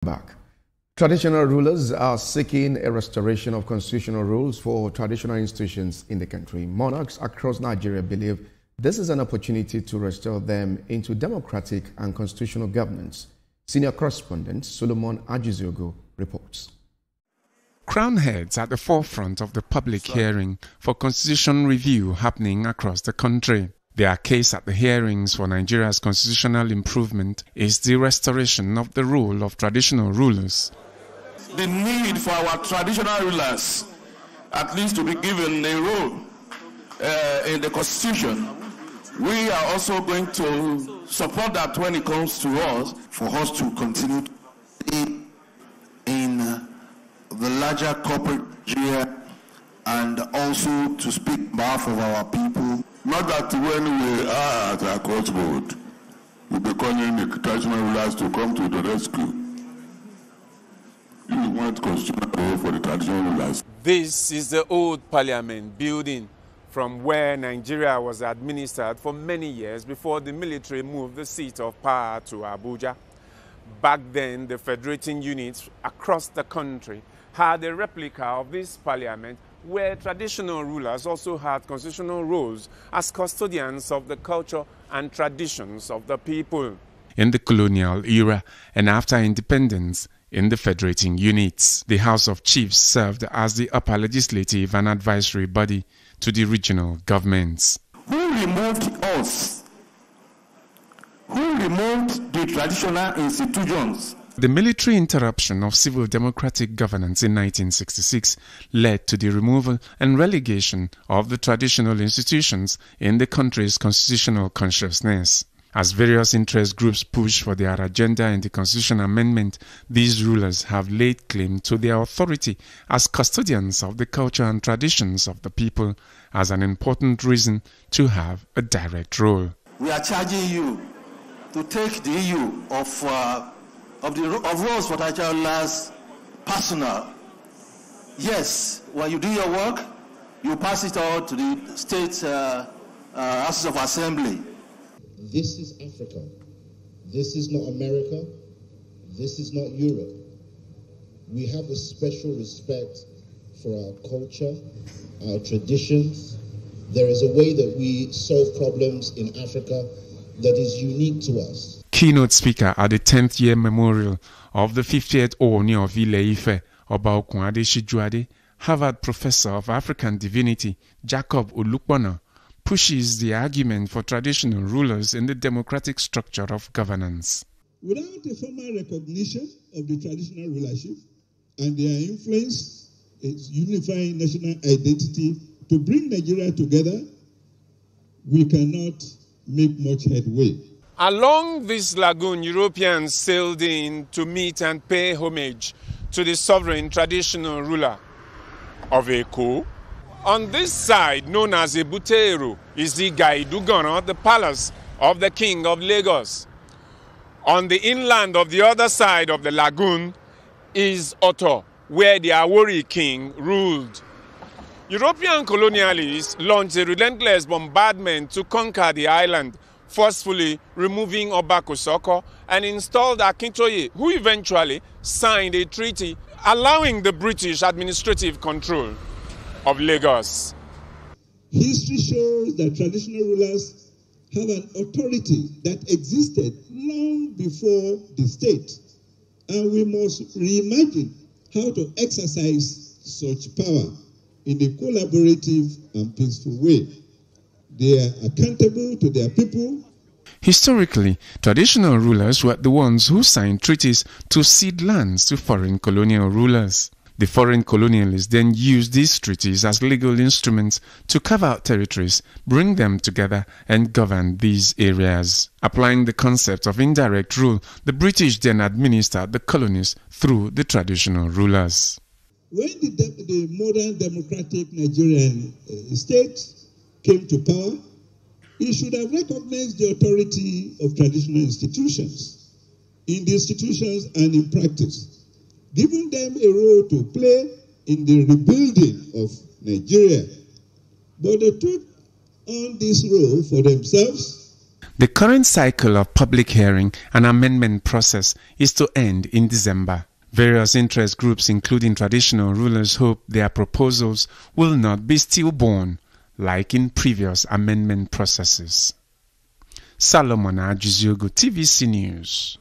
Back. Traditional rulers are seeking a restoration of constitutional rules for traditional institutions in the country. Monarchs across Nigeria believe this is an opportunity to restore them into democratic and constitutional governance. Senior correspondent Solomon Ajiziogo reports. Crown heads at the forefront of the public hearing for constitution review happening across the country. Their case at the hearings for Nigeria's constitutional improvement is the restoration of the role of traditional rulers. The need for our traditional rulers, at least to be given a role in the constitution. We are also going to support that when it comes to us, for us to continue in the larger corporate Nigeria and also to speak on behalf of our people. Not that when we are at a crossroad, we'll be calling the traditional rulers to come to the rescue. You want constitutional role for the traditional rulers. This is the old parliament building from where Nigeria was administered for many years before the military moved the seat of power to Abuja. Back then, the federating units across the country had a replica of this parliament where traditional rulers also had constitutional roles as custodians of the culture and traditions of the people. In the colonial era and after independence, in the federating units, the House of Chiefs served as the upper legislative and advisory body to the regional governments. Who removed us? Who removed the traditional institutions? The military interruption of civil democratic governance in 1966 led to the removal and relegation of the traditional institutions in the country's constitutional consciousness. As various interest groups push for their agenda in the constitutional amendment, these rulers have laid claim to their authority as custodians of the culture and traditions of the people as an important reason to have a direct role. We are charging you to take the issue of roles for traditional rulers personal. Yes, when you do your work, you pass it on to the state houses of assembly. This is Africa. This is not America. This is not Europe. We have a special respect for our culture, our traditions. There is a way that we solve problems in Africa that is unique to us. Keynote speaker at the 10th year memorial of the 50th Ooni of Ile-Ife, Oba Okun Adeshijuade, Harvard professor of African divinity Jacob Olukpona, pushes the argument for traditional rulers in the democratic structure of governance. Without a formal recognition of the traditional rulership and their influence in unifying national identity to bring Nigeria together, we cannot make much headway. Along this lagoon, Europeans sailed in to meet and pay homage to the sovereign traditional ruler of Eko. On this side, known as Ebutero, is the Gaidugana, the palace of the King of Lagos. On the inland of the other side of the lagoon is Oto, where the Awori king ruled. European colonialists launched a relentless bombardment to conquer the island, forcefully removing Oba Kosoko and installed Akintoye, who eventually signed a treaty allowing the British administrative control of Lagos. History shows that traditional rulers have an authority that existed long before the state, and we must reimagine how to exercise such power in a collaborative and peaceful way. They are accountable to their people. Historically, traditional rulers were the ones who signed treaties to cede lands to foreign colonial rulers. The foreign colonialists then used these treaties as legal instruments to carve out territories, bring them together, and govern these areas. Applying the concept of indirect rule, the British then administered the colonies through the traditional rulers. When the modern democratic Nigerian state came to power, it should have recognized the authority of traditional institutions, in the institutions and in practice, giving them a role to play in the rebuilding of Nigeria. But they took on this role for themselves. The current cycle of public hearing and amendment process is to end in December. Various interest groups, including traditional rulers, hope their proposals will not be stillborn like in previous amendment processes. Solomon Ajiziogo, TVC News.